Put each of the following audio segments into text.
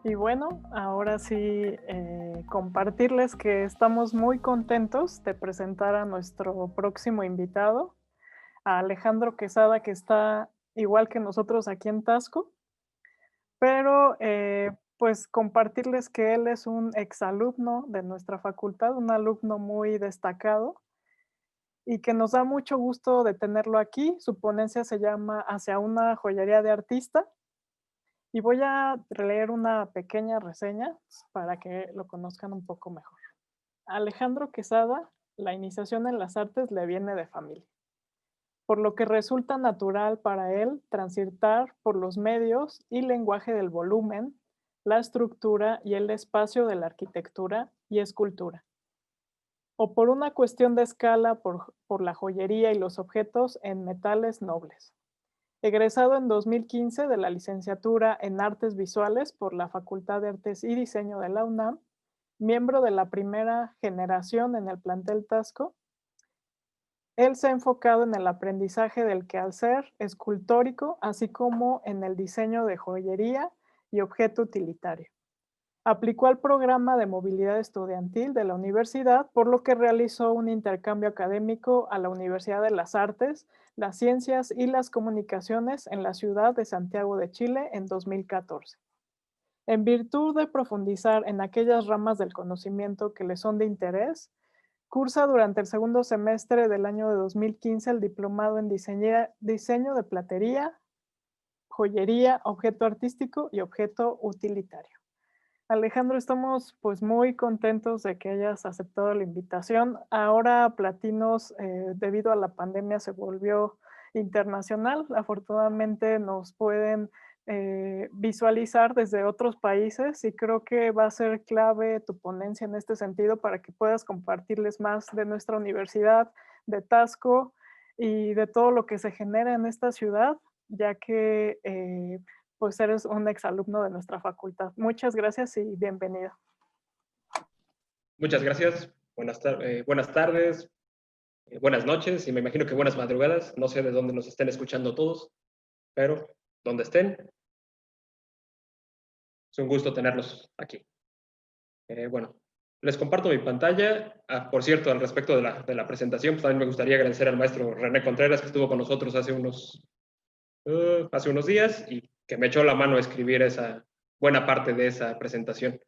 Y bueno, ahora sí, compartirles que estamos muy contentos de presentar a nuestro próximo invitado, a Alejandro Quesada, que está igual que nosotros aquí en Tasco, pero pues compartirles que él es un exalumno de nuestra facultad, un alumno muy destacado y que nos da mucho gusto de tenerlo aquí. Su ponencia se llama Hacia una joyería de artista. Y voy a leer una pequeña reseña para que lo conozcan un poco mejor. A Alejandro Quesada, la iniciación en las artes le viene de familia, por lo que resulta natural para él transitar por los medios y lenguaje del volumen, la estructura y el espacio de la arquitectura y escultura, o por una cuestión de escala por la joyería y los objetos en metales nobles. Egresado en 2015 de la licenciatura en Artes Visuales por la Facultad de Artes y Diseño de la UNAM, miembro de la primera generación en el plantel Tasco, él se ha enfocado en el aprendizaje del quehacer escultórico, así como en el diseño de joyería y objeto utilitario. Aplicó al programa de movilidad estudiantil de la universidad, por lo que realizó un intercambio académico a la Universidad de las Artes, las Ciencias y las Comunicaciones en la ciudad de Santiago de Chile en 2014. En virtud de profundizar en aquellas ramas del conocimiento que le son de interés, cursa durante el segundo semestre del año de 2015 el diplomado en diseño de platería, joyería, objeto artístico y objeto utilitario. Alejandro, estamos pues muy contentos de que hayas aceptado la invitación. Ahora Platinos, debido a la pandemia, se volvió internacional. Afortunadamente nos pueden visualizar desde otros países y creo que va a ser clave tu ponencia en este sentido para que puedas compartirles más de nuestra universidad, de Tasco y de todo lo que se genera en esta ciudad, ya que pues eres un exalumno de nuestra facultad. Muchas gracias y bienvenido. Muchas gracias. Buenas tardes, buenas noches y me imagino que buenas madrugadas. No sé de dónde nos estén escuchando todos, pero donde estén, es un gusto tenerlos aquí. Bueno, les comparto mi pantalla. Por cierto, al respecto de la presentación, pues también me gustaría agradecer al maestro René Contreras, que estuvo con nosotros hace unos días y que me echó la mano a escribir esa buena parte de esa presentación,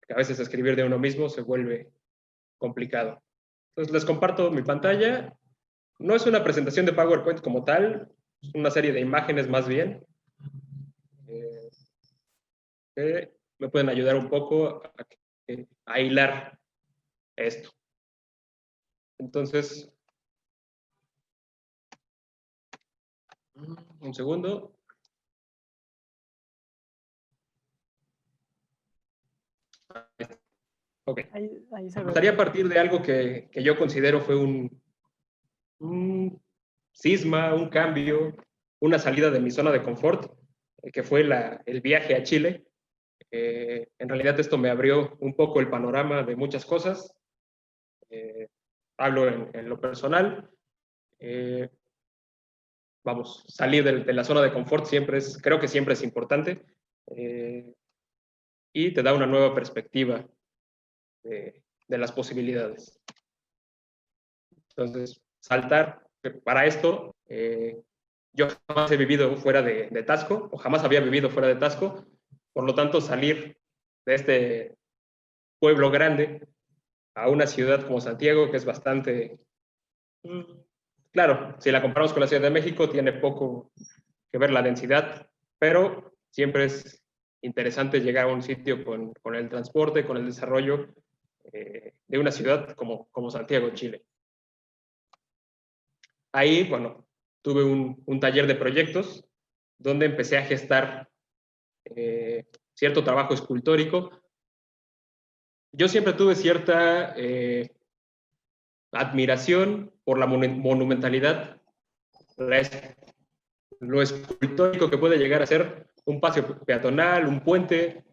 que a veces escribir de uno mismo se vuelve complicado. Entonces les comparto mi pantalla. No es una presentación de PowerPoint como tal, es una serie de imágenes más bien, que me pueden ayudar un poco a hilar esto. Entonces, un segundo. Ok. Ahí se Me ve gustaría bien. partir de algo que yo considero fue un cisma, un cambio, una salida de mi zona de confort, que fue el viaje a Chile. En realidad esto me abrió un poco el panorama de muchas cosas. Hablo en lo personal. Vamos, salir de la zona de confort creo que siempre es importante, y te da una nueva perspectiva de las posibilidades. Entonces, saltar, para esto, yo jamás he vivido fuera de Tasco, o jamás había vivido fuera de Tasco, por lo tanto, salir de este pueblo grande a una ciudad como Santiago, que es bastante, claro, si la comparamos con la Ciudad de México, tiene poco que ver la densidad, pero siempre es interesante llegar a un sitio con el transporte, con el desarrollo de una ciudad como Santiago, Chile. Ahí, bueno, tuve un taller de proyectos donde empecé a gestar cierto trabajo escultórico. Yo siempre tuve cierta admiración por la monumentalidad, lo escultórico que puede llegar a ser un paseo peatonal, un puente,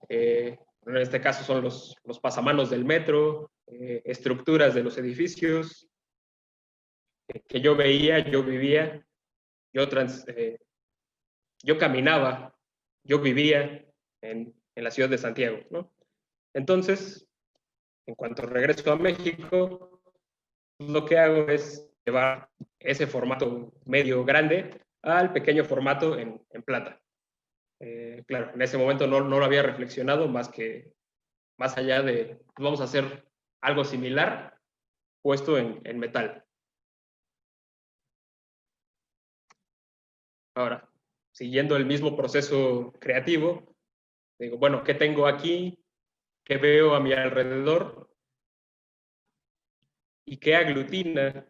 en este caso son los pasamanos del metro, estructuras de los edificios, que yo veía, yo vivía, yo caminaba, yo vivía en la ciudad de Santiago, ¿no? Entonces, en cuanto regreso a México, lo que hago es llevar ese formato medio grande al pequeño formato en plata. Claro, en ese momento no lo había reflexionado más allá de, vamos a hacer algo similar puesto en metal. Ahora, siguiendo el mismo proceso creativo, digo, bueno, ¿qué tengo aquí? ¿Qué veo a mi alrededor? ¿Y qué aglutina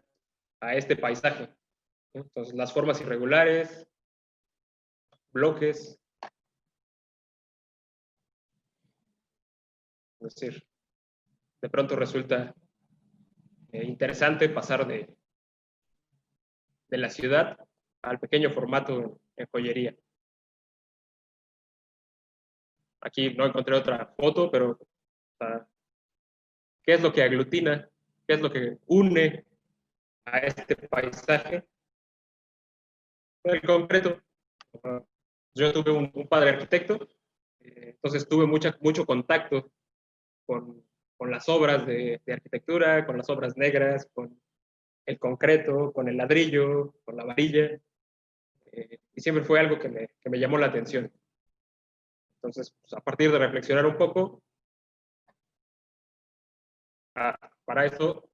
a este paisaje? Entonces, las formas irregulares, bloques, es decir, de pronto resulta interesante pasar de la ciudad al pequeño formato en joyería. Aquí no encontré otra foto, pero ¿qué es lo que aglutina? ¿Qué es lo que une a este paisaje? El concreto. Yo tuve un padre arquitecto, entonces tuve mucho contacto con las obras de arquitectura, con las obras negras, con el concreto, con el ladrillo, con la varilla, y siempre fue algo que me llamó la atención. Entonces, pues, a partir de reflexionar un poco, para eso,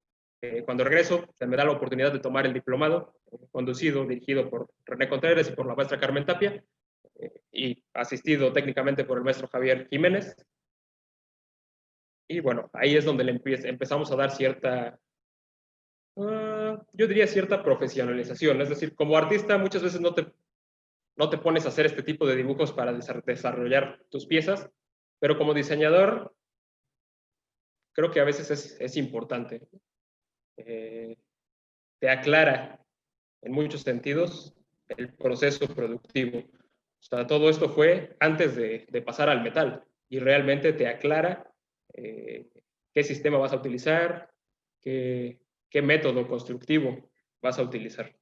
cuando regreso, se me da la oportunidad de tomar el diplomado, conducido, dirigido por René Contreras y por la maestra Carmen Tapia, y asistido técnicamente por el maestro Javier Jiménez. Y bueno, ahí es donde empezamos a dar cierta, yo diría cierta profesionalización. Es decir, como artista muchas veces no te pones a hacer este tipo de dibujos para desarrollar tus piezas, pero como diseñador creo que a veces es importante. Te aclara en muchos sentidos el proceso productivo. O sea, todo esto fue antes de pasar al metal y realmente te aclara qué sistema vas a utilizar, qué método constructivo vas a utilizar.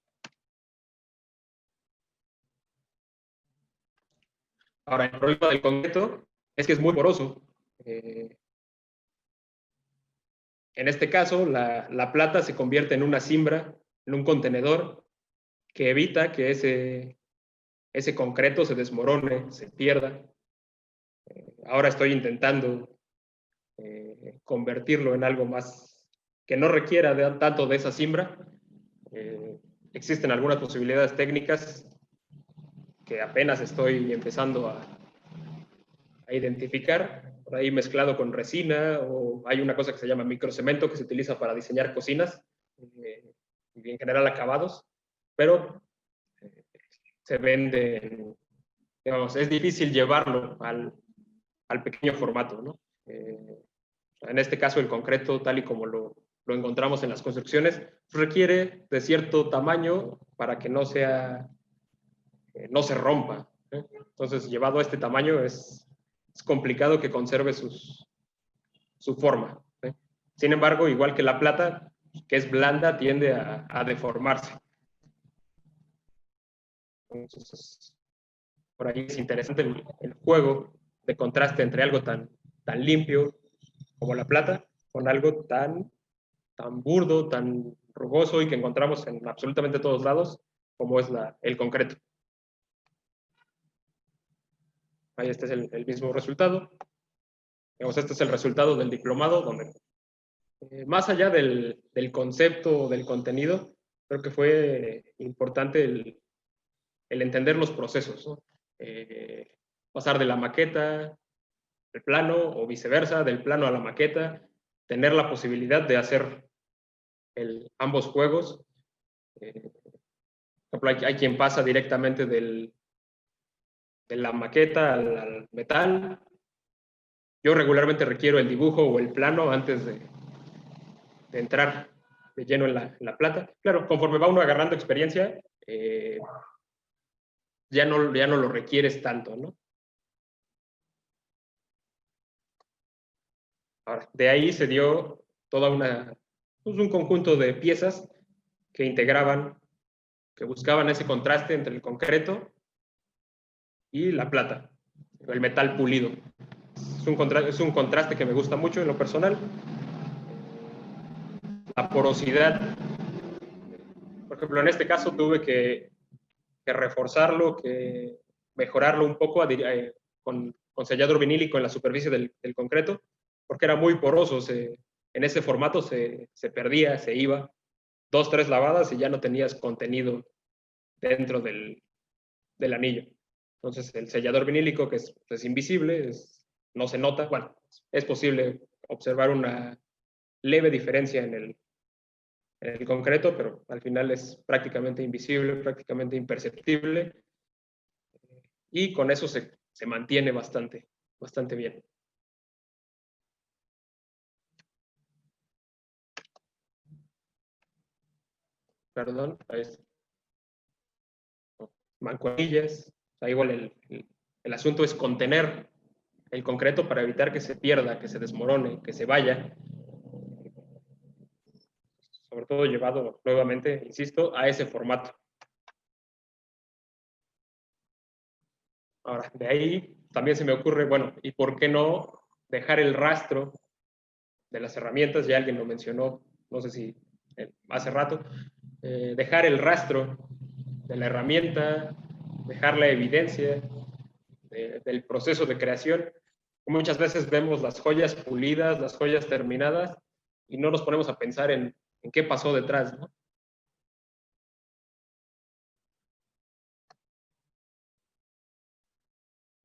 Ahora, el problema del concreto es que es muy poroso. En este caso, la plata se convierte en una cimbra, en un contenedor que evita que ese concreto se desmorone, se pierda. Ahora estoy intentando convertirlo en algo más que no requiera tanto de esa cimbra. Existen algunas posibilidades técnicas que apenas estoy empezando a identificar, por ahí mezclado con resina, o hay una cosa que se llama microcemento que se utiliza para diseñar cocinas y en general acabados, pero se vende, digamos, es difícil llevarlo al pequeño formato, ¿no? En este caso, el concreto, tal y como lo encontramos en las construcciones, requiere de cierto tamaño para que no se rompa. Entonces, llevado a este tamaño, es complicado que conserve su forma. Sin embargo, igual que la plata, que es blanda, tiende a deformarse. Entonces, por ahí es interesante el juego de contraste entre algo tan limpio como la plata con algo tan burdo, tan rugoso y que encontramos en absolutamente todos lados como es el concreto. Ahí este es el mismo resultado. Digamos, este es el resultado del diplomado, donde más allá del concepto o del contenido, creo que fue importante el entender los procesos, ¿no? Pasar de la maqueta al plano o viceversa, del plano a la maqueta, tener la posibilidad de hacer ambos juegos. Por ejemplo, hay quien pasa directamente de la maqueta al metal. Yo regularmente requiero el dibujo o el plano antes de entrar de lleno en la plata. Claro, conforme va uno agarrando experiencia, ya no lo requieres tanto, ¿no? Ahora, de ahí se dio toda un conjunto de piezas que integraban, que buscaban ese contraste entre el concreto y la plata, el metal pulido. Es un contraste que me gusta mucho en lo personal. La porosidad, por ejemplo, en este caso tuve que reforzarlo, que mejorarlo un poco con sellador vinílico en la superficie del concreto, porque era muy poroso. En ese formato se perdía, se iba. 2, 3 lavadas y ya no tenías contenido dentro del anillo. Entonces, el sellador vinílico, que es invisible, no se nota. Bueno, es posible observar una leve diferencia en el concreto, pero al final es prácticamente invisible, prácticamente imperceptible, y con eso se mantiene bastante bien. Perdón, ahí está. Mancuernillas. O sea, igual el asunto es contener el concreto para evitar que se pierda, que se desmorone, que se vaya. Sobre todo llevado nuevamente, insisto, a ese formato. Ahora, de ahí también se me ocurre, bueno, ¿y por qué no dejar el rastro de las herramientas? Ya alguien lo mencionó, no sé si hace rato, dejar el rastro de la herramienta, dejar la evidencia del proceso de creación. Muchas veces vemos las joyas pulidas, las joyas terminadas, y no nos ponemos a pensar en qué pasó detrás, ¿no?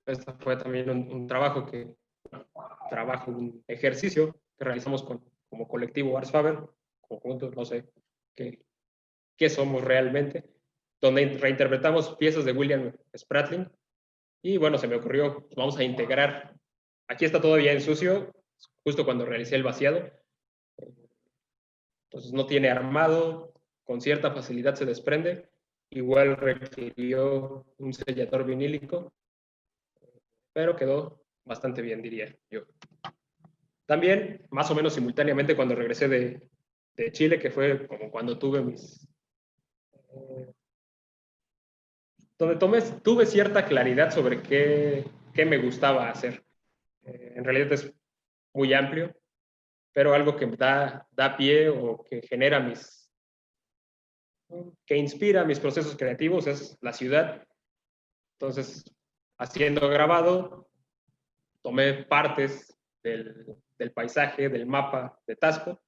Este fue también un ejercicio que realizamos como colectivo Ars Faber, conjunto, no sé qué somos realmente, donde reinterpretamos piezas de William Spratling. Y bueno, se me ocurrió, pues vamos a integrar. Aquí está todavía en sucio, justo cuando realicé el vaciado. Entonces no tiene armado, con cierta facilidad se desprende. Igual requirió un sellador vinílico, pero quedó bastante bien, diría yo. También, más o menos simultáneamente, cuando regresé de Chile, que fue como cuando tuve donde tuve cierta claridad sobre qué me gustaba hacer. En realidad es muy amplio, pero algo que da pie o que inspira mis procesos creativos es la ciudad. Entonces, haciendo grabado, tomé partes del paisaje, del mapa de Tasco.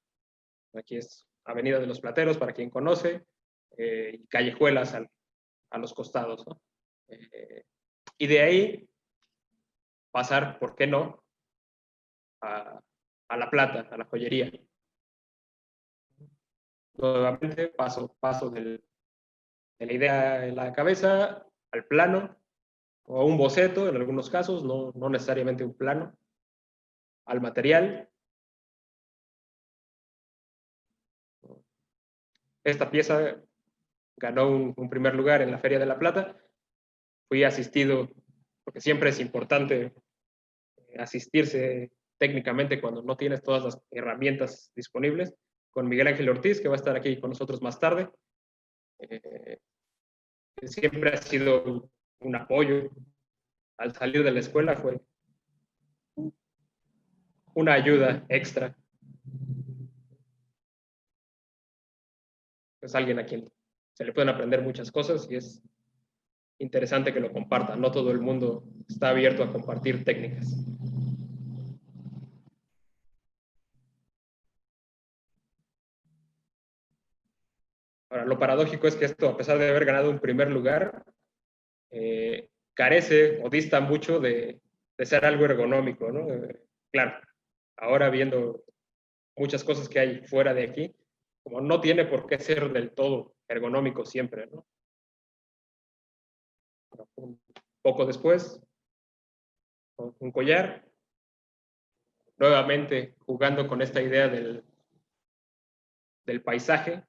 Aquí es Avenida de los Plateros, para quien conoce, y callejuelas a los costados, ¿no? Y de ahí pasar, ¿por qué no?, a La Plata, a la joyería. Nuevamente paso de la idea en la cabeza al plano, o un boceto en algunos casos, no necesariamente un plano, al material. Esta pieza ganó un primer lugar en la Feria de la Plata. Fui asistido, porque siempre es importante asistirse técnicamente cuando no tienes todas las herramientas disponibles, con Miguel Ángel Ortiz, que va a estar aquí con nosotros más tarde. Siempre ha sido un apoyo. Al salir de la escuela fue una ayuda extra. Es alguien a quien se le pueden aprender muchas cosas y es interesante que lo compartan. No todo el mundo está abierto a compartir técnicas. Ahora, lo paradójico es que esto, a pesar de haber ganado un primer lugar, carece o dista mucho de ser algo ergonómico, ¿no? Claro, ahora viendo muchas cosas que hay fuera de aquí, como no tiene por qué ser del todo ergonómico siempre, ¿no? Un poco después, un collar, nuevamente jugando con esta idea del paisaje,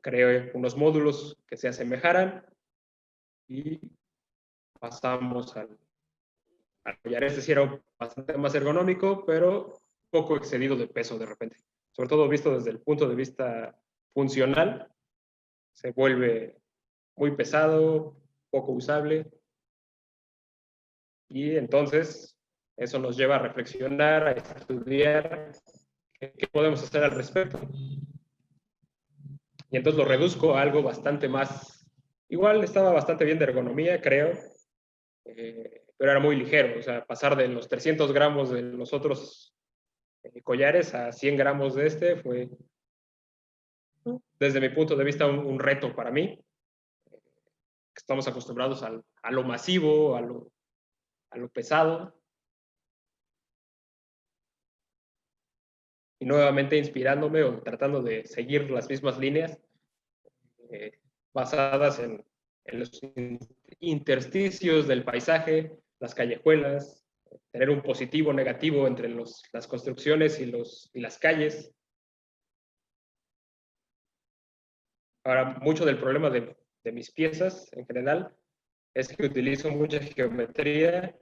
creé unos módulos que se asemejaran y pasamos al collar. Este sí era bastante más ergonómico, pero poco excedido de peso de repente. Sobre todo visto desde el punto de vista funcional, se vuelve muy pesado, poco usable. Y entonces Eso nos lleva a reflexionar, a estudiar qué podemos hacer al respecto. Y entonces lo reduzco a algo bastante más, igual estaba bastante bien de ergonomía, creo, pero era muy ligero, o sea, pasar de los 300 gramos de los otros collares a 100 gramos de este fue, desde mi punto de vista, un reto para mí. Estamos acostumbrados a lo masivo, a lo pesado. Y nuevamente inspirándome o tratando de seguir las mismas líneas basadas en los intersticios del paisaje, las callejuelas, tener un positivo, negativo entre las construcciones y las calles. Ahora, mucho del problema de mis piezas en general es que utilizo mucha geometría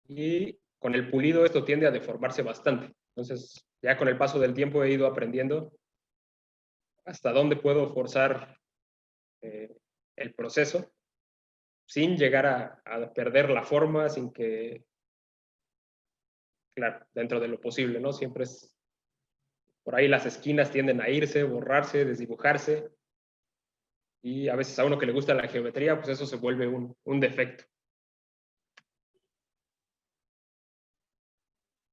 y con el pulido esto tiende a deformarse bastante. Entonces, ya con el paso del tiempo he ido aprendiendo hasta dónde puedo forzar el proceso sin llegar a perder la forma, sin que, claro, dentro de lo posible, ¿no? Siempre es, por ahí las esquinas tienden a irse, borrarse, desdibujarse, y a veces a uno que le gusta la geometría, pues eso se vuelve un defecto.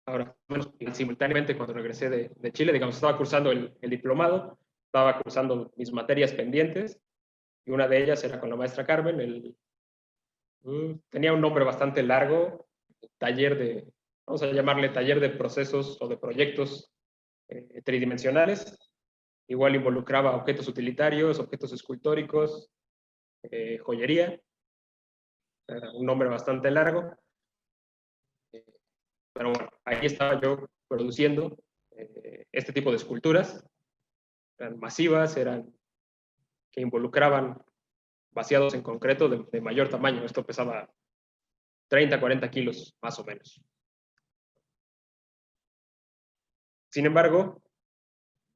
Ahora, bueno, simultáneamente cuando regresé de Chile, digamos, estaba cursando el diplomado, estaba cursando mis materias pendientes, y una de ellas era con la maestra Carmen, tenía un nombre bastante largo, taller vamos a llamarle taller de procesos o de proyectos tridimensionales. Igual involucraba objetos utilitarios, objetos escultóricos, joyería, era un nombre bastante largo. Pero bueno, ahí estaba yo produciendo este tipo de esculturas. Eran masivas, que involucraban vaciados en concreto de mayor tamaño. Esto pesaba 30, 40 kilos más o menos. Sin embargo,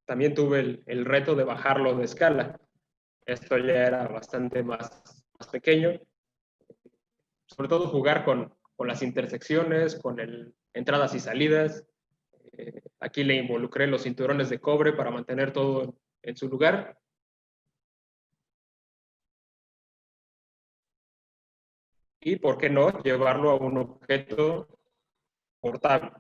también tuve el reto de bajarlo de escala. Esto ya era bastante más pequeño. Sobre todo jugar con las intersecciones, con entradas y salidas. Aquí le involucré los cinturones de cobre para mantener todo en su lugar. Y, ¿por qué no?, llevarlo a un objeto portable.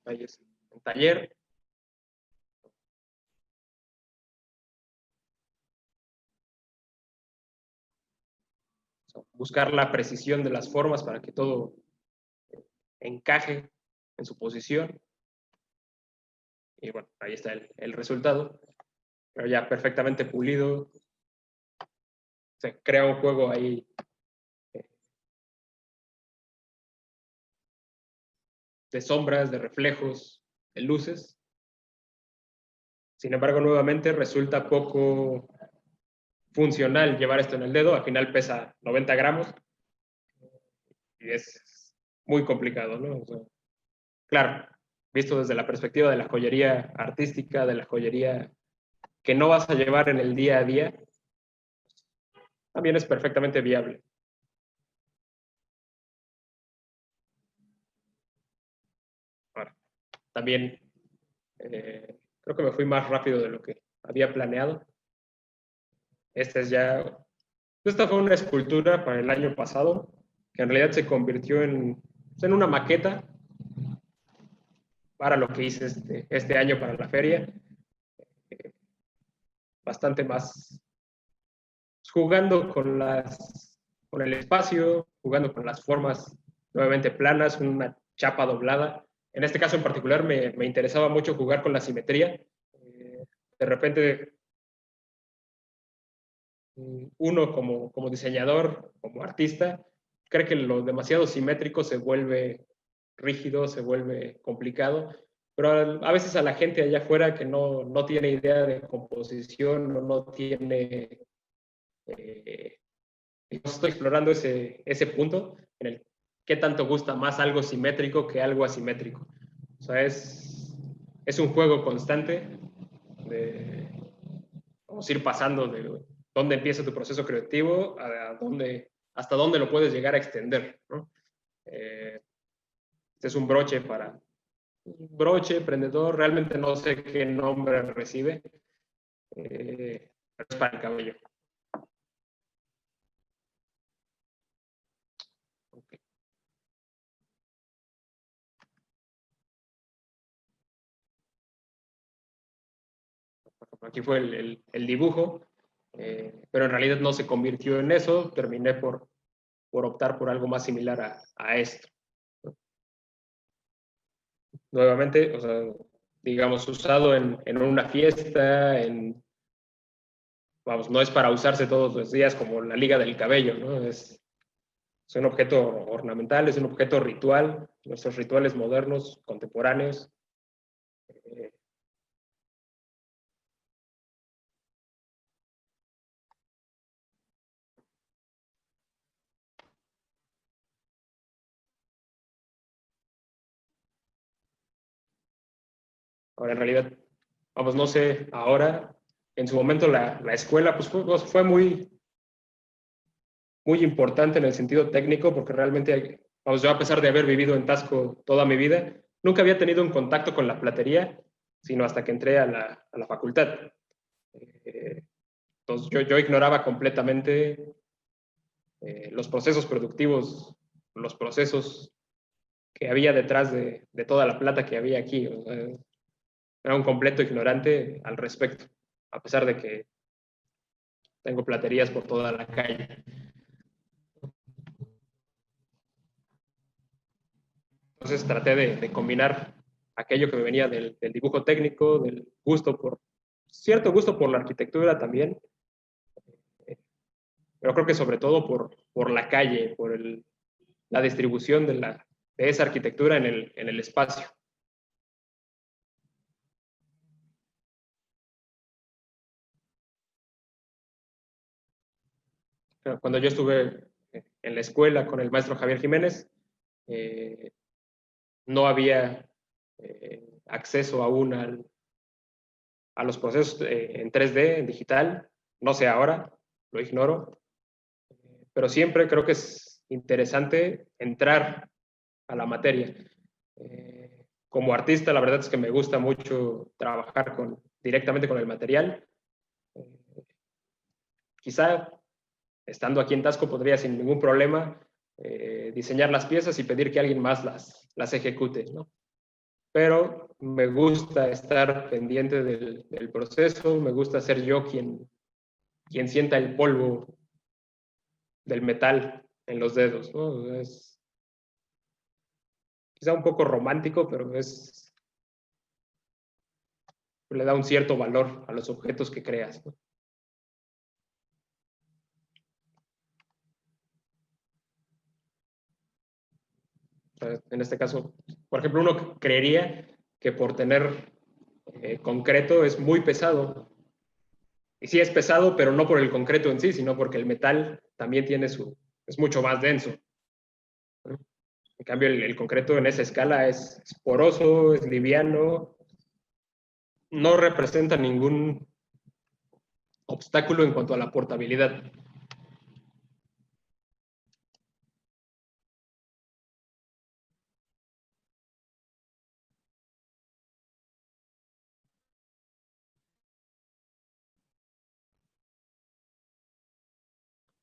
Ahí es un taller. Buscar la precisión de las formas para que todo encaje en su posición. Y bueno, ahí está el resultado. Pero ya perfectamente pulido. Se crea un juego ahí de sombras, de reflejos, de luces. Sin embargo, nuevamente resulta poco funcional llevar esto en el dedo. Al final pesa 90 gramos y es muy complicado, ¿no? O sea, claro, visto desde la perspectiva de la joyería artística, de la joyería que no vas a llevar en el día a día, también es perfectamente viable. Ahora, también creo que me fui más rápido de lo que había planeado. Esta fue una escultura para el año pasado, que en realidad se convirtió en una maqueta para lo que hice este año para la feria. Bastante más jugando con el espacio, jugando con las formas nuevamente planas, una chapa doblada. En este caso en particular me interesaba mucho jugar con la simetría. De repente, uno como diseñador, como artista, cree que lo demasiado simétrico se vuelve rígido, se vuelve complicado, pero a veces a la gente allá afuera que no tiene idea de composición o no tiene... estoy explorando ese punto en el qué tanto gusta más algo simétrico que algo asimétrico. O sea, es un juego constante de vamos a ir pasando dónde empieza tu proceso creativo, hasta dónde lo puedes llegar a extender, ¿no? Este es un broche broche, prendedor, realmente no sé qué nombre recibe, pero es para el cabello. Okay. Aquí fue el dibujo, pero en realidad no se convirtió en eso, terminé por optar por algo más similar a esto. Nuevamente, o sea, digamos, usado en una fiesta, vamos, no es para usarse todos los días como la liga del cabello, ¿no? Es un objeto ornamental, es un objeto ritual, nuestros rituales modernos, contemporáneos. Eh, Ahora, en realidad, vamos, no sé, ahora, en su momento la escuela pues fue muy importante en el sentido técnico, porque realmente, vamos, yo a pesar de haber vivido en Tasco toda mi vida, nunca había tenido un contacto con la platería, sino hasta que entré a la facultad. Entonces yo ignoraba completamente los procesos productivos, los procesos que había detrás de toda la plata que había aquí. O sea, era un completo ignorante al respecto, a pesar de que tengo platerías por toda la calle. Entonces traté de combinar aquello que me venía del dibujo técnico, del gusto cierto gusto por la arquitectura también, pero creo que sobre todo por la calle, por la distribución de esa arquitectura en el espacio. Cuando yo estuve en la escuela con el maestro Javier Jiménez, eh, no había acceso aún a los procesos en 3D, en digital. No sé ahora, lo ignoro, pero siempre creo que es interesante entrar a la materia. Como artista, la verdad es que me gusta mucho trabajar directamente con el material. Quizá estando aquí en Tasco podría sin ningún problema diseñar las piezas y pedir que alguien más las ejecute, ¿no? Pero me gusta estar pendiente del proceso, me gusta ser yo quien sienta el polvo del metal en los dedos, ¿no? Es quizá un poco romántico, pero le da un cierto valor a los objetos que creas, ¿no? En este caso, por ejemplo, uno creería que por tener concreto es muy pesado. Y sí es pesado, pero no por el concreto en sí, sino porque el metal también es mucho más denso. En cambio, el concreto en esa escala es poroso, es liviano, no representa ningún obstáculo en cuanto a la portabilidad.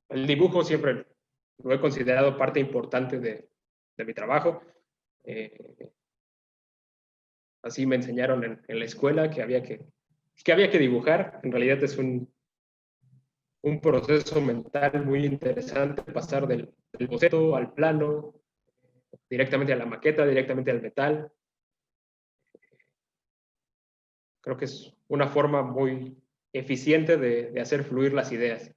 El dibujo siempre lo he considerado parte importante de mi trabajo. Eh, Así me enseñaron en la escuela que había que dibujar. En realidad es un proceso mental muy interesante pasar del boceto al plano, directamente a la maqueta, directamente al metal. Creo que es una forma muy eficiente de hacer fluir las ideas.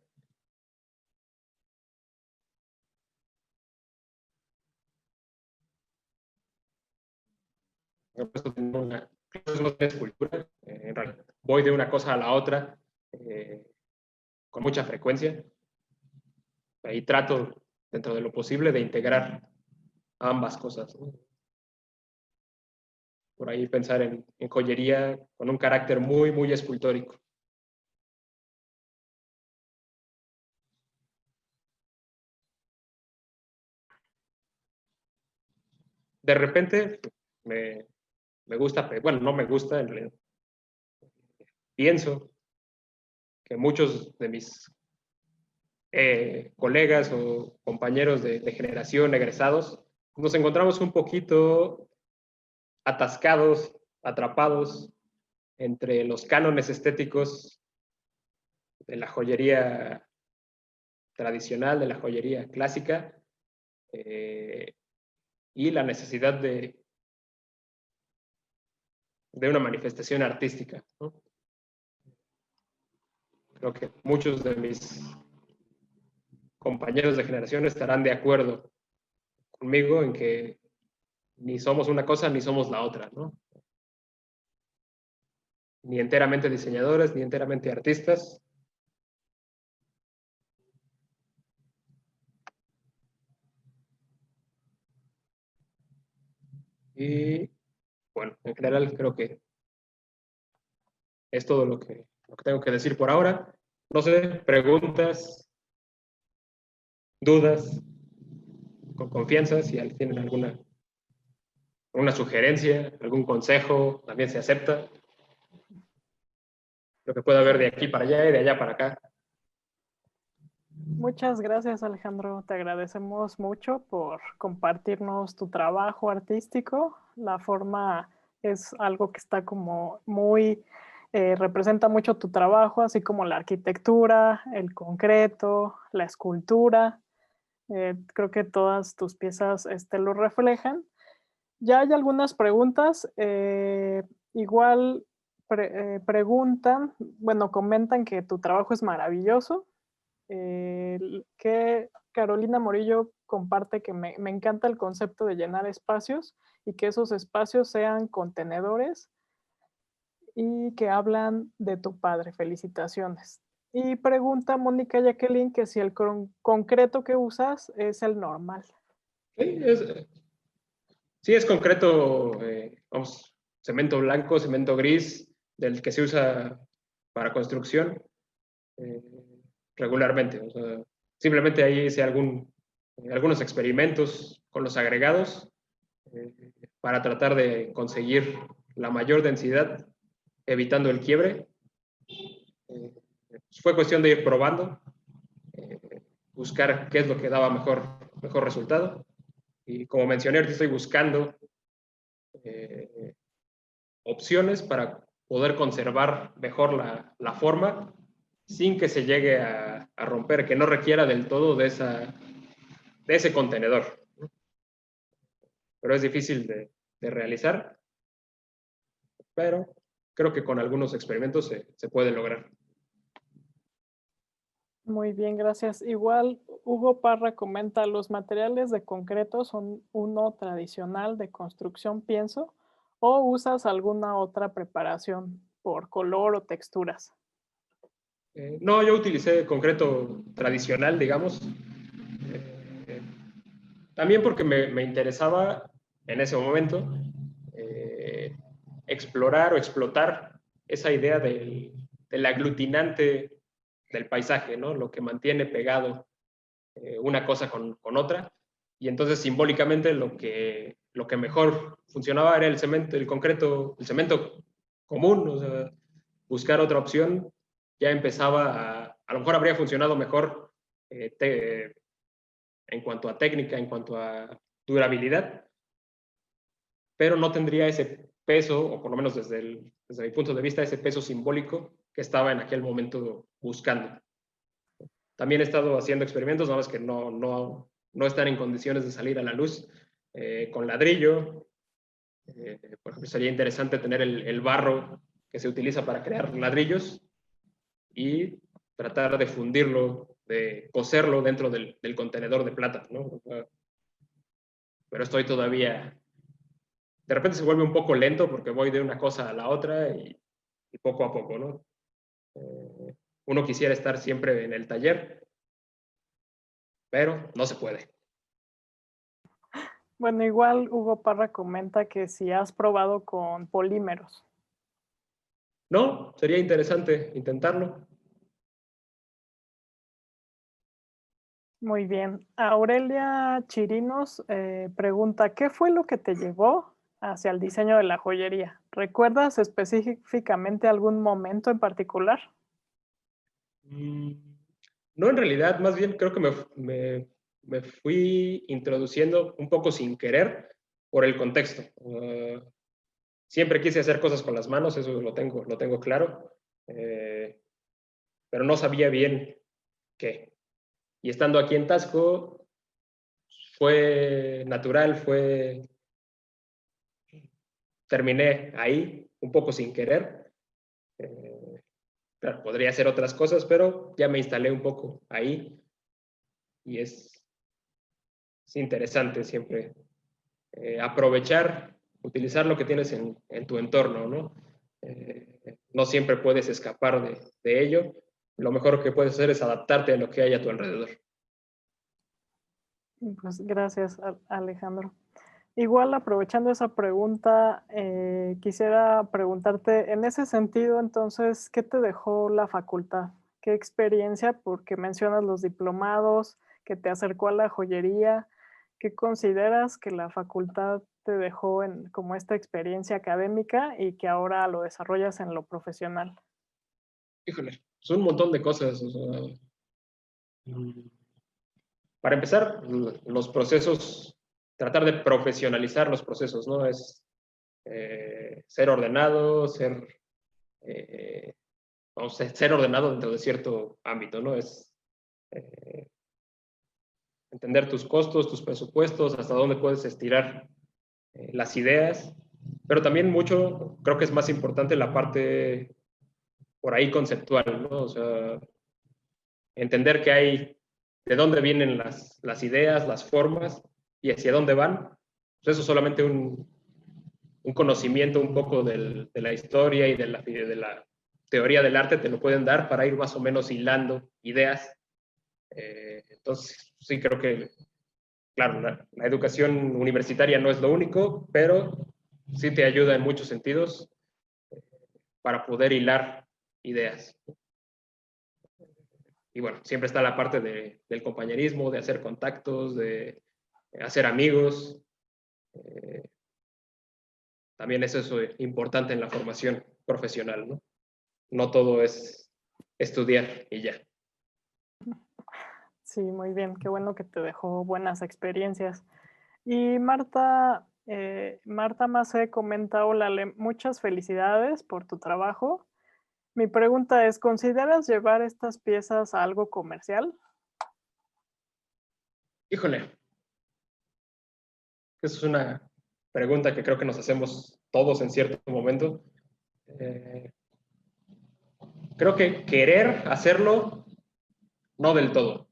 Por eso tengo una clase de escultura. En realidad, voy de una cosa a la otra con mucha frecuencia. Ahí trato, dentro de lo posible, de integrar ambas cosas, ¿no? Por ahí pensar en joyería con un carácter muy escultórico. de repente me gusta, bueno, no me gusta, pienso que muchos de mis colegas o compañeros de generación, egresados, nos encontramos un poquito atascados, atrapados entre los cánones estéticos de la joyería tradicional, de la joyería clásica, y la necesidad de una manifestación artística, ¿no? Creo que muchos de mis compañeros de generación estarán de acuerdo conmigo en que ni somos una cosa ni somos la otra, ¿no? Ni enteramente diseñadores, ni enteramente artistas. Y bueno, en general creo que es todo lo que tengo que decir por ahora. No sé, preguntas, dudas, con confianza, si alguien tienen alguna sugerencia, algún consejo, también se acepta. Lo que pueda haber de aquí para allá y de allá para acá. Muchas gracias, Alejandro. Te agradecemos mucho por compartirnos tu trabajo artístico. La forma es algo que está como muy, representa mucho tu trabajo, así como la arquitectura, el concreto, la escultura. Creo que todas tus piezas lo reflejan. Ya hay algunas preguntas. Igual preguntan, bueno, comentan que tu trabajo es maravilloso, que Carolina Morillo comparte que me encanta el concepto de llenar espacios y que esos espacios sean contenedores y que hablan de tu padre. Felicitaciones. Y pregunta Mónica Jacqueline que si el concreto que usas es el normal. Sí, es concreto, vamos, cemento blanco, cemento gris, del que se usa para construcción eh, regularmente. O sea, simplemente ahí hice algunos experimentos con los agregados eh, para tratar de conseguir la mayor densidad, evitando el quiebre. Fue cuestión de ir probando, buscar qué es lo que daba mejor resultado. Y como mencioné, ahorita estoy buscando opciones para poder conservar mejor la forma sin que se llegue a romper, que no requiera del todo de ese contenedor. Pero es difícil de realizar, pero creo que con algunos experimentos se puede lograr. Muy bien, gracias. Igual Hugo Parra comenta, los materiales de concreto son uno tradicional de construcción, pienso, o usas alguna otra preparación por color o texturas. No, yo utilicé concreto tradicional, digamos, también porque me interesaba en ese momento explorar o explotar esa idea del aglutinante del paisaje, ¿no? Lo que mantiene pegado una cosa con otra. Y entonces simbólicamente lo que mejor funcionaba era el cemento, el concreto, el cemento común, o sea, buscar otra opción ya empezaba a lo mejor habría funcionado mejor en cuanto a técnica, en cuanto a durabilidad, pero no tendría ese peso, o por lo menos desde mi punto de vista, ese peso simbólico que estaba en aquel momento buscando. También he estado haciendo experimentos, nada más que no están en condiciones de salir a la luz, con ladrillo. Por ejemplo, sería interesante tener el barro que se utiliza para crear ladrillos y tratar de fundirlo, de cocerlo dentro del contenedor de plata, ¿no? Pero estoy todavía, de repente se vuelve un poco lento porque voy de una cosa a la otra y poco a poco, ¿no? Uno quisiera estar siempre en el taller, pero no se puede. Bueno, igual Hugo Parra comenta que si has probado con polímeros. No, sería interesante intentarlo. Muy bien. Aurelia Chirinos pregunta, ¿qué fue lo que te llevó hacia el diseño de la joyería? ¿Recuerdas específicamente algún momento en particular? Mm, No, en realidad, más bien creo que me fui introduciendo un poco sin querer por el contexto. Siempre quise hacer cosas con las manos, eso lo tengo claro, pero no sabía bien qué. Y estando aquí en Tasco, fue natural, terminé ahí, un poco sin querer. Eh, claro, podría hacer otras cosas, pero ya me instalé un poco ahí y es interesante siempre aprovechar, utilizar lo que tienes en tu entorno, ¿no? No siempre puedes escapar de ello. Lo mejor que puedes hacer es adaptarte a lo que hay a tu alrededor. Pues gracias, Alejandro. Igual aprovechando esa pregunta, quisiera preguntarte, en ese sentido, entonces, ¿qué te dejó la facultad? ¿Qué experiencia? Porque mencionas los diplomados, que te acercó a la joyería. ¿Qué consideras que la facultad te dejó en como esta experiencia académica y que ahora lo desarrollas en lo profesional? Híjole, son un montón de cosas. O sea, para empezar, los procesos, tratar de profesionalizar los procesos, ¿no? Es ser ordenado, eh, ser ordenado dentro de cierto ámbito, ¿no? Es eh, entender tus costos, tus presupuestos, hasta dónde puedes estirar las ideas, pero también mucho, creo que es más importante la parte por ahí conceptual, ¿no? O sea, entender que hay, de dónde vienen las ideas, las formas y hacia dónde van. Pues eso solamente un conocimiento un poco de la historia y de la teoría del arte te lo pueden dar para ir más o menos hilando ideas. Entonces, sí creo que, claro, la educación universitaria no es lo único, pero sí te ayuda en muchos sentidos para poder hilar ideas. Y bueno, siempre está la parte del compañerismo, de hacer contactos, de hacer amigos. Eh, También eso es importante en la formación profesional, ¿no? No todo es estudiar y ya. Sí, muy bien, qué bueno que te dejó buenas experiencias. Y Marta Macé comenta, hola, Ale, muchas felicidades por tu trabajo. Mi pregunta es, ¿consideras llevar estas piezas a algo comercial? Híjole, esa es una pregunta que creo que nos hacemos todos en cierto momento. Eh, Creo que querer hacerlo, no del todo.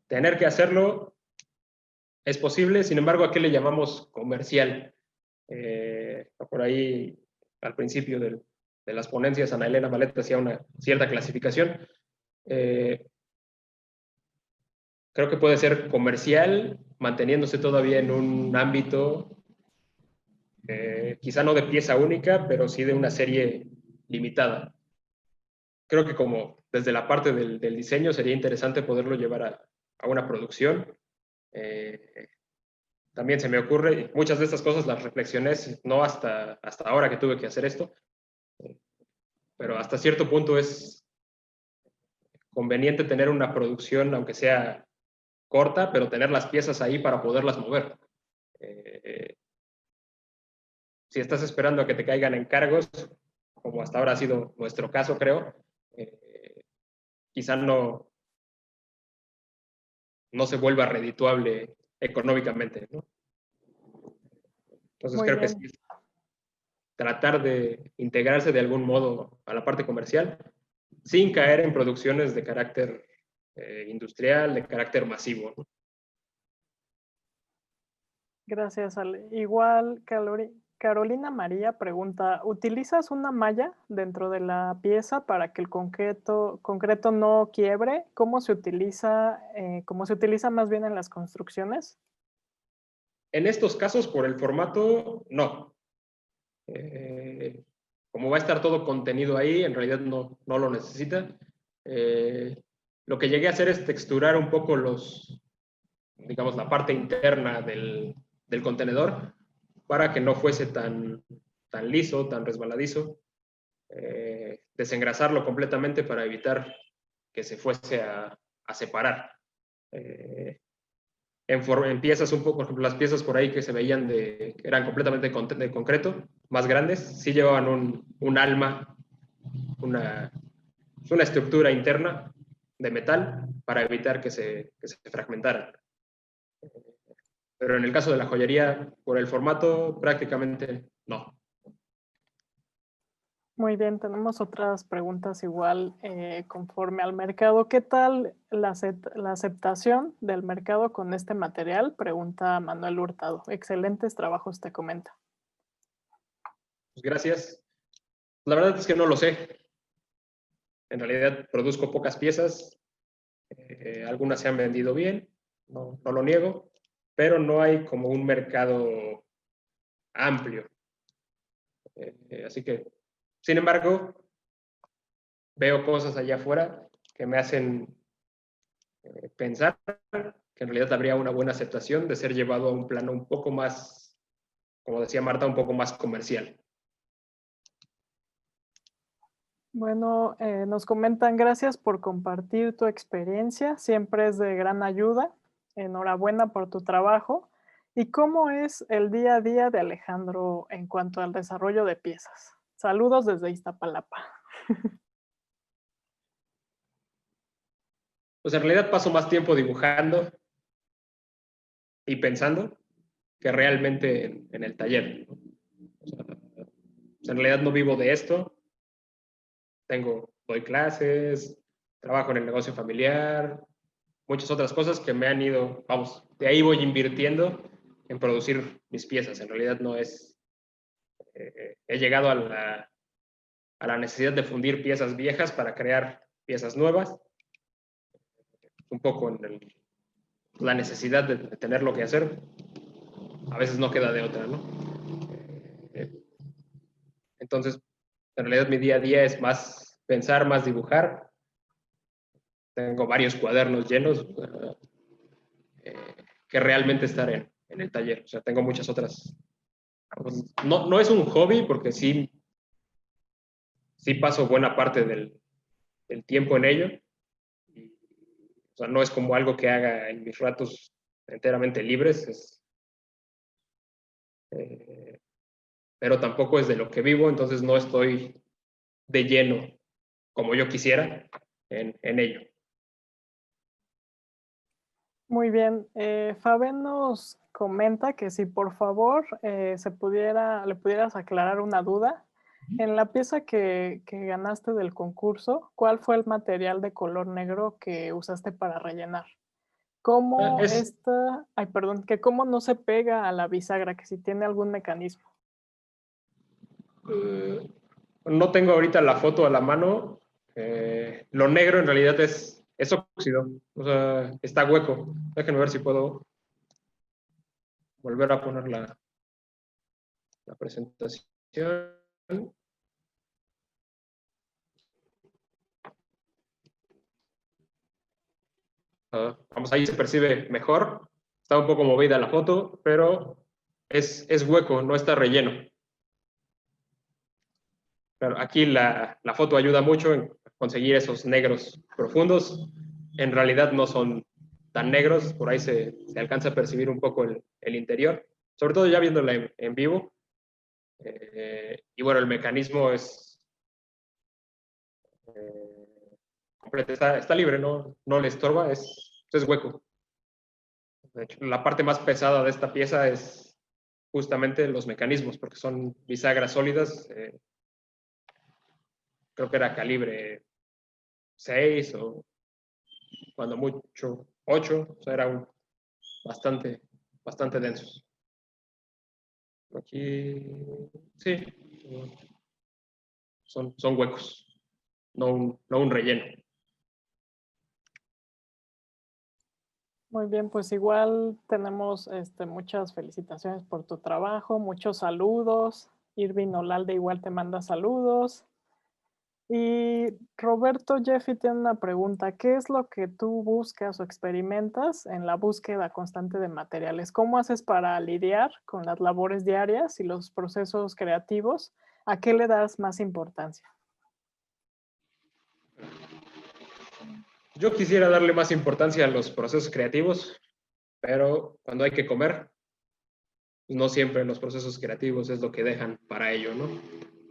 Tener que hacerlo es posible, sin embargo, ¿a qué le llamamos comercial? Por ahí, al principio de las ponencias, Ana Elena Maleta hacía una cierta clasificación. Eh, Creo que puede ser comercial, manteniéndose todavía en un ámbito, quizá no de pieza única, pero sí de una serie limitada. Creo que como desde la parte del diseño sería interesante poderlo llevar a una producción. Eh, También se me ocurre, muchas de estas cosas las reflexioné, no hasta ahora que tuve que hacer esto, pero hasta cierto punto es conveniente tener una producción, aunque sea corta, pero tener las piezas ahí para poderlas mover. Eh, si estás esperando a que te caigan encargos, como hasta ahora ha sido nuestro caso, creo, quizá no se vuelva redituable económicamente, ¿no? Entonces Muy creo que bien. sí, tratar de integrarse de algún modo a la parte comercial sin caer en producciones de carácter industrial, de carácter masivo, ¿no? Gracias, Ale. Igual, Carolina María pregunta, ¿utilizas una malla dentro de la pieza para que el concreto no quiebre? ¿Cómo se utiliza más bien en las construcciones? En estos casos, por el formato, no. Eh, Como va a estar todo contenido ahí, en realidad no lo necesita. Lo que llegué a hacer es texturar un poco digamos, la parte interna del contenedor para que no fuese tan liso, tan resbaladizo. Desengrasarlo completamente para evitar que se fuese a separar. En piezas un poco, por ejemplo, las piezas por ahí que se veían que eran completamente de concreto, más grandes, sí llevaban un alma, una estructura interna de metal para evitar que se fragmentaran. Pero en el caso de la joyería, por el formato, prácticamente no. Muy bien, tenemos otras preguntas igual conforme al mercado. ¿Qué tal la aceptación del mercado con este material? Pregunta Manuel Hurtado. Excelentes trabajos, te comenta. Pues gracias. La verdad es que no lo sé. En realidad produzco pocas piezas. Algunas se han vendido bien, no lo niego, pero no hay como un mercado amplio. Así que, sin embargo, veo cosas allá afuera que me hacen pensar que en realidad habría una buena aceptación de ser llevado a un plano un poco más, como decía Marta, un poco más comercial. Bueno, nos comentan gracias por compartir tu experiencia, siempre es de gran ayuda. Enhorabuena por tu trabajo. ¿Y cómo es el día a día de Alejandro en cuanto al desarrollo de piezas? Saludos desde Iztapalapa. Pues en realidad paso más tiempo dibujando y pensando que realmente en el taller. O sea, en realidad no vivo de esto. Doy clases, trabajo en el negocio familiar, muchas otras cosas que me han ido, vamos, de ahí voy invirtiendo en producir mis piezas. En realidad no es, he llegado a la necesidad de fundir piezas viejas para crear piezas nuevas, un poco en la necesidad de tener lo que hacer. A veces no queda de otra, ¿no? Entonces, en realidad mi día a día es más pensar, más dibujar. Tengo varios cuadernos llenos que realmente estar en el taller. O sea, tengo muchas otras. No es un hobby porque sí paso buena parte del tiempo en ello. O sea, no es como algo que haga en mis ratos enteramente libres, pero tampoco es de lo que vivo, entonces no estoy de lleno como yo quisiera en ello. Muy bien. Fabián nos comenta que si por favor le pudieras aclarar una duda. En la pieza que ganaste del concurso, ¿cuál fue el material de color negro que usaste para rellenar? ¿Cómo Es, ay, perdón, que cómo no se pega a la bisagra, que si tiene algún mecanismo? no tengo ahorita la foto a la mano. Lo negro en realidad es óxido, o sea, está hueco. Déjenme ver si puedo volver a poner la presentación. Vamos, ahí se percibe mejor. Está un poco movida la foto, pero es hueco, no está relleno. Pero aquí la foto ayuda mucho en conseguir esos negros profundos. En realidad no son tan negros, por ahí se alcanza a percibir un poco el interior, sobre todo ya viéndola en vivo. Y bueno, el mecanismo es completo, está libre, no le estorba, es hueco. De hecho, la parte más pesada de esta pieza es justamente los mecanismos, porque son bisagras sólidas. Creo que era calibre 6 o cuando mucho 8, o sea, eran bastante densos. Aquí, sí, son huecos, no un relleno. Muy bien, pues igual tenemos muchas felicitaciones por tu trabajo, muchos saludos. Irving Olalde igual te manda saludos. Y Roberto Jeffy tiene una pregunta. ¿Qué es lo que tú buscas o experimentas en la búsqueda constante de materiales? ¿Cómo haces para lidiar con las labores diarias y los procesos creativos? ¿A qué le das más importancia? Yo quisiera darle más importancia a los procesos creativos, pero cuando hay que comer, no siempre los procesos creativos es lo que dejan para ello, ¿no?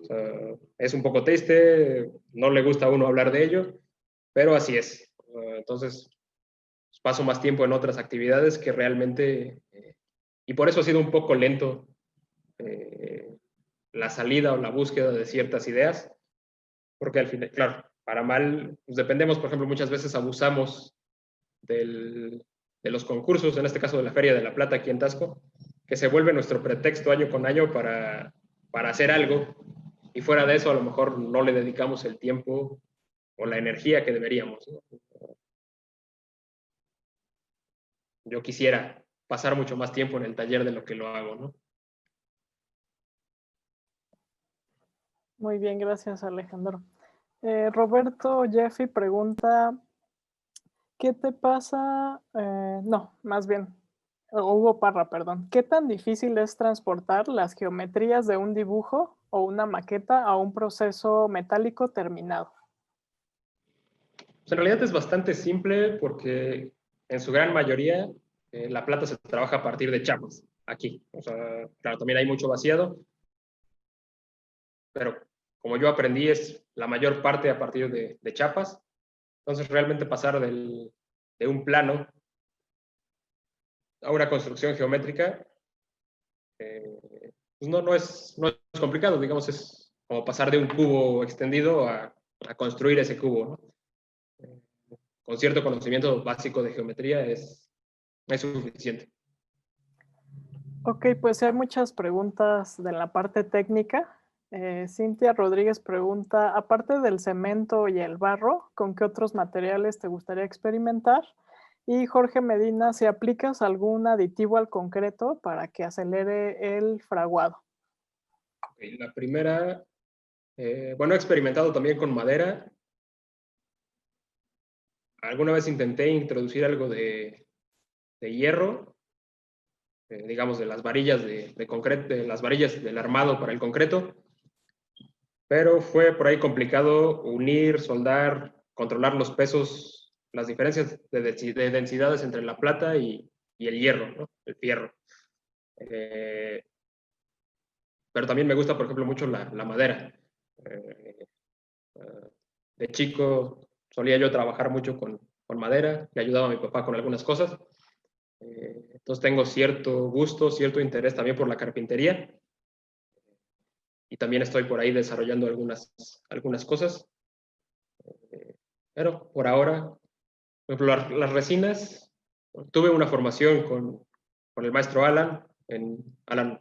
O sea, es un poco triste, no le gusta a uno hablar de ello, pero así es. Entonces, paso más tiempo en otras actividades que realmente, y por eso ha sido un poco lento eh, la salida o la búsqueda de ciertas ideas, porque al final, claro, para mal, pues dependemos, por ejemplo, muchas veces abusamos de los concursos, en este caso de la Feria de la Plata aquí en Tasco, que se vuelve nuestro pretexto año con año para hacer algo, y fuera de eso a lo mejor no le dedicamos el tiempo o la energía que deberíamos, ¿no? Yo quisiera pasar mucho más tiempo en el taller de lo que lo hago, ¿no? Muy bien, gracias Alejandro. Roberto Jeffy pregunta, ¿qué te pasa? No, más bien, Hugo Parra, perdón. ¿Qué tan difícil es transportar las geometrías de un dibujo o una maqueta a un proceso metálico terminado? Pues en realidad es bastante simple porque en su gran mayoría la plata se trabaja a partir de chapas, aquí. O sea, claro, también hay mucho vaciado, pero como yo aprendí es la mayor parte a partir de chapas. Entonces realmente pasar de un plano a una construcción geométrica pues no es complicado, digamos, es como pasar de un cubo extendido a construir ese cubo, ¿no? Con cierto conocimiento básico de geometría es suficiente. Ok, pues hay muchas preguntas de la parte técnica. Cintia Rodríguez pregunta, aparte del cemento y el barro, ¿con qué otros materiales te gustaría experimentar? Y Jorge Medina, si aplicas algún aditivo al concreto para que acelere el fraguado. Okay, la primera, bueno, he experimentado también con madera. Alguna vez intenté introducir algo de hierro, digamos, de las varillas de concreto, de las varillas del armado para el concreto, pero fue por ahí complicado unir, soldar, controlar los pesos, las diferencias de densidades entre la plata y el hierro, ¿no? El fierro. Eh, pero también me gusta, por ejemplo, mucho la madera. Eh, de chico solía yo trabajar mucho con madera, le ayudaba a mi papá con algunas cosas. Entonces tengo cierto gusto, cierto interés también por la carpintería y también estoy por ahí desarrollando algunas cosas. Pero por ahora, por ejemplo, las resinas, tuve una formación con el maestro Alan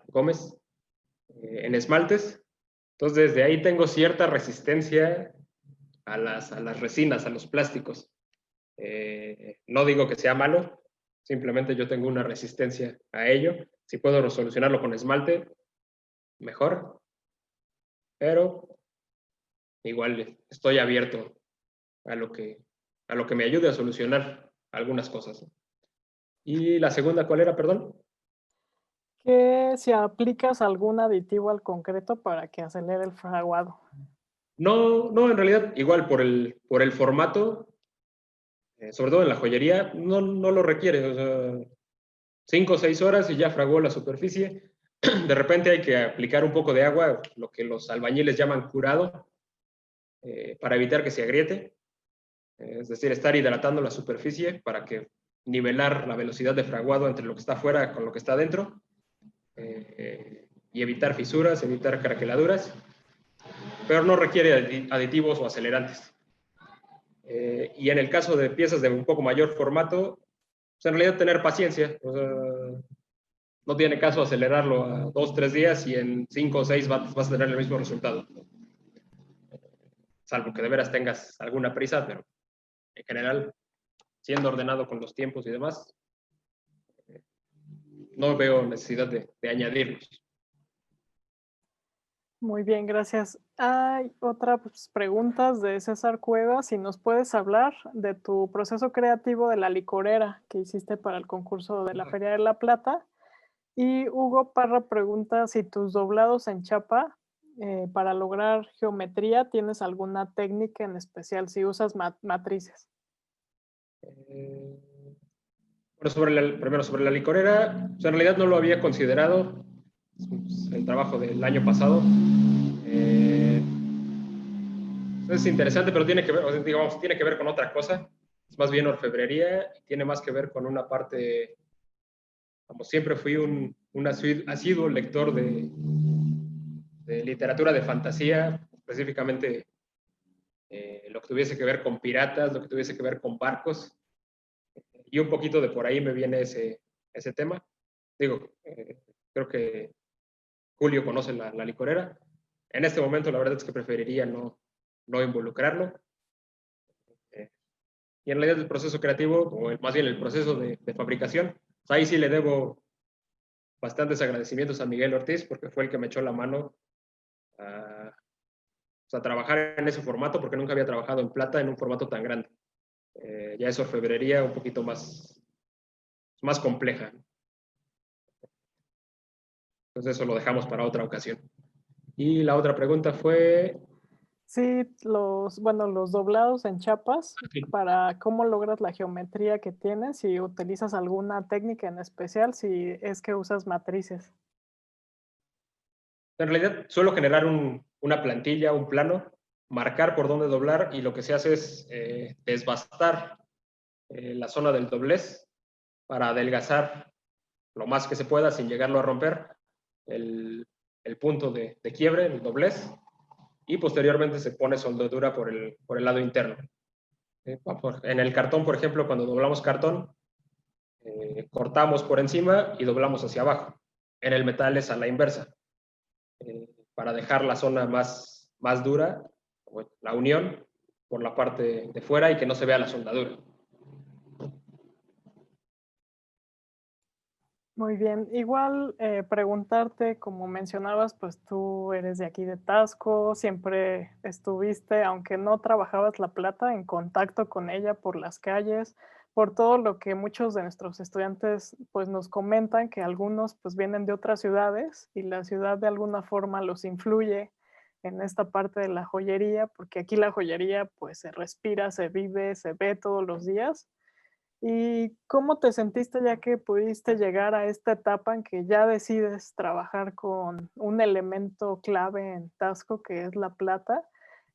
Gómez, en esmaltes. Entonces desde ahí tengo cierta resistencia a las resinas, a los plásticos. No digo que sea malo, simplemente yo tengo una resistencia a ello. Si puedo solucionarlo con esmalte, mejor, pero igual estoy abierto a a lo que me ayude a solucionar algunas cosas. Y la segunda, ¿cuál era, perdón? Que si aplicas algún aditivo al concreto para que acelere el fraguado. No, en realidad, igual por el formato, sobre todo en la joyería, no lo requiere. O sea, 5 o 6 horas y ya fraguó la superficie. De repente hay que aplicar un poco de agua, lo que los albañiles llaman curado, para evitar que se agriete. Es decir, estar hidratando la superficie para que nivelar la velocidad de fraguado entre lo que está afuera con lo que está dentro, y evitar fisuras, evitar craqueladuras, pero no requiere aditivos o acelerantes. Y en el caso de piezas de un poco mayor formato, pues en realidad tener paciencia. O sea, no tiene caso acelerarlo a 2 o 3 días y en 5 o 6 vas a tener el mismo resultado. Salvo que de veras tengas alguna prisa, pero en general, siendo ordenado con los tiempos y demás, no veo necesidad de añadirlos. Muy bien, gracias. Hay otras preguntas de César Cuevas. Si nos puedes hablar de tu proceso creativo de la licorera que hiciste para el concurso de la Ajá. Feria de la Plata. Y Hugo Parra pregunta si tus doblados en chapa, para lograr geometría, ¿tienes alguna técnica en especial? Si usas matrices. Eh, bueno, primero sobre la licorera, o sea, en realidad no lo había considerado. Es el trabajo del año pasado. Eh, es interesante, pero tiene que ver, o sea, digamos, tiene que ver con otra cosa. Es más bien orfebrería y tiene más que ver con una parte, como siempre fui un asiduo lector de literatura de fantasía, específicamente lo que tuviese que ver con piratas, lo que tuviese que ver con barcos, y un poquito de por ahí me viene ese tema. Digo, creo que Julio conoce la licorera. En este momento la verdad es que preferiría no involucrarlo. Eh, y en realidad el proceso creativo, o más bien el proceso de fabricación, pues ahí sí le debo bastantes agradecimientos a Miguel Ortiz, porque fue el que me echó la mano a, pues, a trabajar en ese formato, porque nunca había trabajado en plata en un formato tan grande. Ya es orfebrería un poquito más compleja. Entonces eso lo dejamos para otra ocasión. Y la otra pregunta fue, Sí, bueno, los doblados en chapas, sí, para cómo logras la geometría que tienes, si utilizas alguna técnica en especial, si es que usas matrices. en realidad suelo generar una plantilla, un plano, marcar por dónde doblar y lo que se hace es desbastar la zona del doblez para adelgazar lo más que se pueda sin llegarlo a romper el, el punto de quiebre, el doblez, y posteriormente se pone soldadura por el lado interno. En el cartón, por ejemplo, cuando doblamos cartón, cortamos por encima y doblamos hacia abajo. En el metal es a la inversa, para dejar la zona más dura, la unión, por la parte de fuera y que no se vea la soldadura. Muy bien. Igual preguntarte, como mencionabas, pues tú eres de aquí de Tasco, siempre estuviste, aunque no trabajabas la plata, en contacto con ella por las calles, por todo lo que muchos de nuestros estudiantes pues nos comentan, que algunos pues vienen de otras ciudades y la ciudad de alguna forma los influye en esta parte de la joyería, porque aquí la joyería pues se respira, se vive, se ve todos los días. ¿Y cómo te sentiste ya que pudiste llegar a esta etapa en que ya decides trabajar con un elemento clave en Tasco, que es la plata?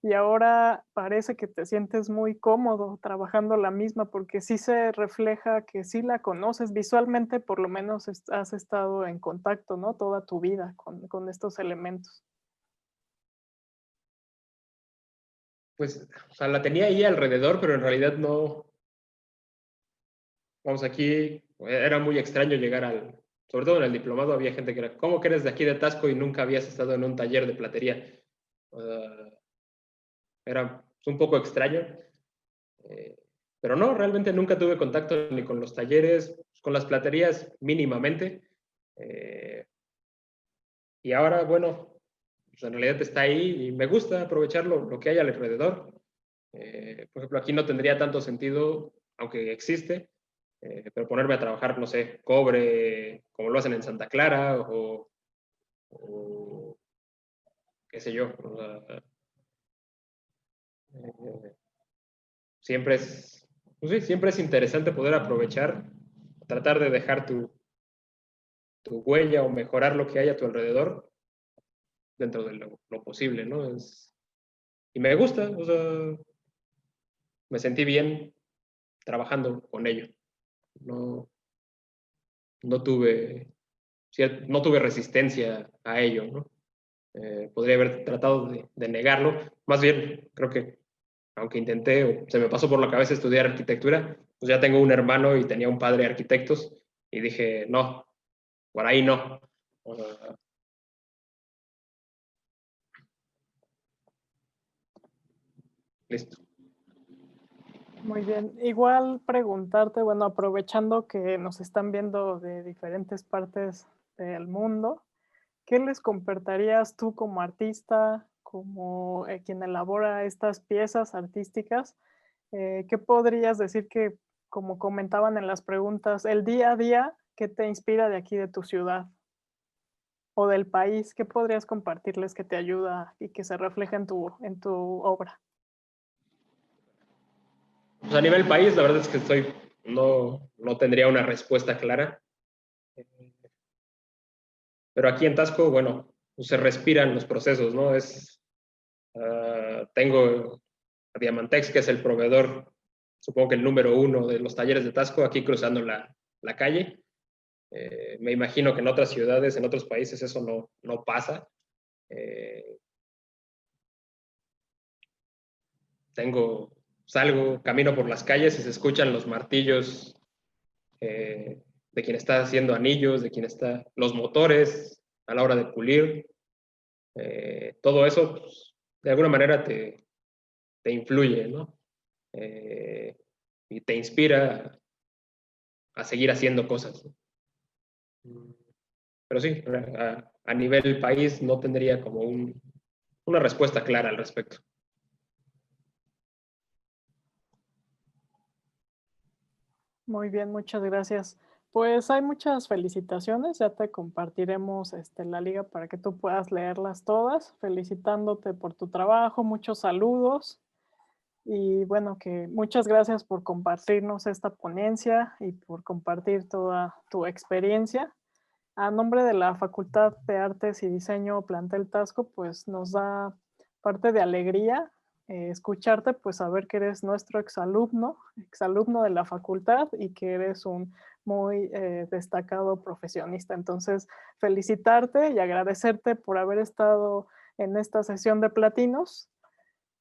Y ahora parece que te sientes muy cómodo trabajando la misma, porque sí se refleja que sí la conoces visualmente, por lo menos has estado en contacto, ¿no? Toda tu vida con estos elementos. Pues, o sea, la tenía ahí alrededor, pero en realidad no, vamos, aquí era muy extraño llegar sobre todo en el diplomado había gente que era, ¿cómo que eres de aquí de Tasco y nunca habías estado en un taller de platería? Uh, Era un poco extraño, eh, pero no, realmente nunca tuve contacto ni con los talleres, con las platerías mínimamente. Eh, y ahora, bueno, pues en realidad está ahí y me gusta aprovechar lo que hay alrededor. Por ejemplo, aquí no tendría tanto sentido, aunque existe, pero ponerme a trabajar, no sé, cobre, como lo hacen en Santa Clara, o qué sé yo. O sea, eh, siempre es, pues sí, siempre es interesante poder aprovechar, tratar de dejar tu huella o mejorar lo que hay a tu alrededor dentro de lo posible, ¿no? Y me gusta, o sea, me sentí bien trabajando con ello. No, no tuve resistencia a ello, ¿no? Podría haber tratado de negarlo. Más bien, creo que aunque intenté, o se me pasó por la cabeza estudiar arquitectura, pues ya tengo un hermano y tenía un padre arquitectos y dije, no, por ahí no. Uh, Listo. Muy bien. Igual preguntarte, bueno, aprovechando que nos están viendo de diferentes partes del mundo, ¿qué les compartirías tú como artista, como quien elabora estas piezas artísticas? ¿Qué podrías decir que, como comentaban en las preguntas, el día a día, qué te inspira de aquí de tu ciudad o del país? ¿Qué podrías compartirles que te ayuda y que se refleja en tu obra? Pues a nivel país, la verdad es que no tendría una respuesta clara. Pero aquí en Tasco, bueno, pues se respiran los procesos, ¿no? Tengo a Diamantex, que es el proveedor, supongo que el número uno de los talleres de Tasco, aquí cruzando la calle. Me imagino que en otras ciudades, en otros países, eso no pasa. Eh, Salgo, camino por las calles y se escuchan los martillos de quien está haciendo anillos, los motores a la hora de pulir. Todo eso, pues, de alguna manera te influye, ¿no? Y te inspira a seguir haciendo cosas, ¿no? Pero sí, a nivel país no tendría como una respuesta clara al respecto. Muy bien, muchas gracias. Pues hay muchas felicitaciones, ya te compartiremos la liga para que tú puedas leerlas todas, felicitándote por tu trabajo, muchos saludos y bueno, que muchas gracias por compartirnos esta ponencia y por compartir toda tu experiencia. A nombre de la Facultad de Artes y Diseño Plantel Tasco, pues nos da parte de alegría escucharte, pues saber que eres nuestro exalumno de la facultad y que eres un muy destacado profesionista. Entonces, felicitarte y agradecerte por haber estado en esta sesión de platinos,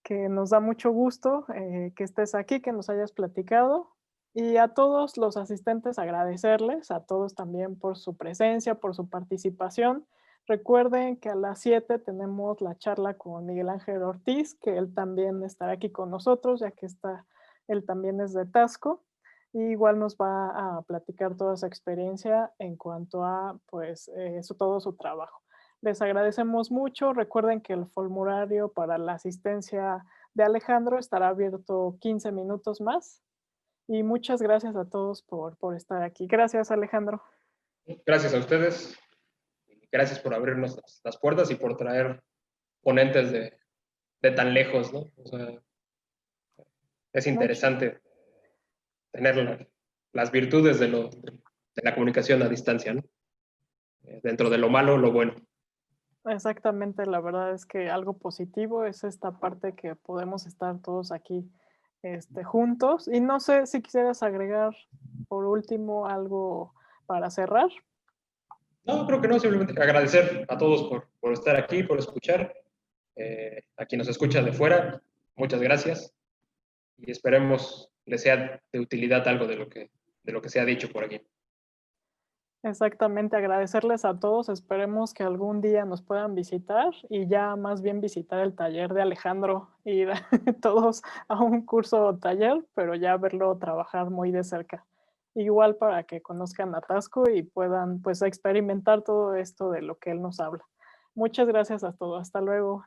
que nos da mucho gusto que estés aquí, que nos hayas platicado. Y a todos los asistentes agradecerles, a todos también por su presencia, por su participación. Recuerden que a las 7 tenemos la charla con Miguel Ángel Ortiz, que él también estará aquí con nosotros, ya que él también es de Tasco. Y igual nos va a platicar toda su experiencia en cuanto a pues, todo su trabajo. Les agradecemos mucho. Recuerden que el formulario para la asistencia de Alejandro estará abierto 15 minutos más. Y muchas gracias a todos por estar aquí. Gracias, Alejandro. Gracias a ustedes. Gracias por abrirnos las puertas y por traer ponentes de tan lejos, ¿no? O sea, es Mucho. interesante tener las virtudes de la comunicación a distancia, ¿no? Dentro de lo malo, lo bueno. Exactamente, la verdad es que algo positivo es esta parte que podemos estar todos aquí juntos. Y no sé si quisieras agregar por último algo para cerrar. No, creo que no, simplemente agradecer a todos por estar aquí, por escuchar. A quien nos escucha de fuera, muchas gracias y esperemos les sea de utilidad algo de lo que se ha dicho por aquí. Exactamente, agradecerles a todos. Esperemos que algún día nos puedan visitar y ya más bien visitar el taller de Alejandro, ir todos a un curso o taller, pero ya verlo trabajar muy de cerca. Igual para que conozcan a Tasco y puedan pues experimentar todo esto de lo que él nos habla. Muchas gracias a todos. Hasta luego.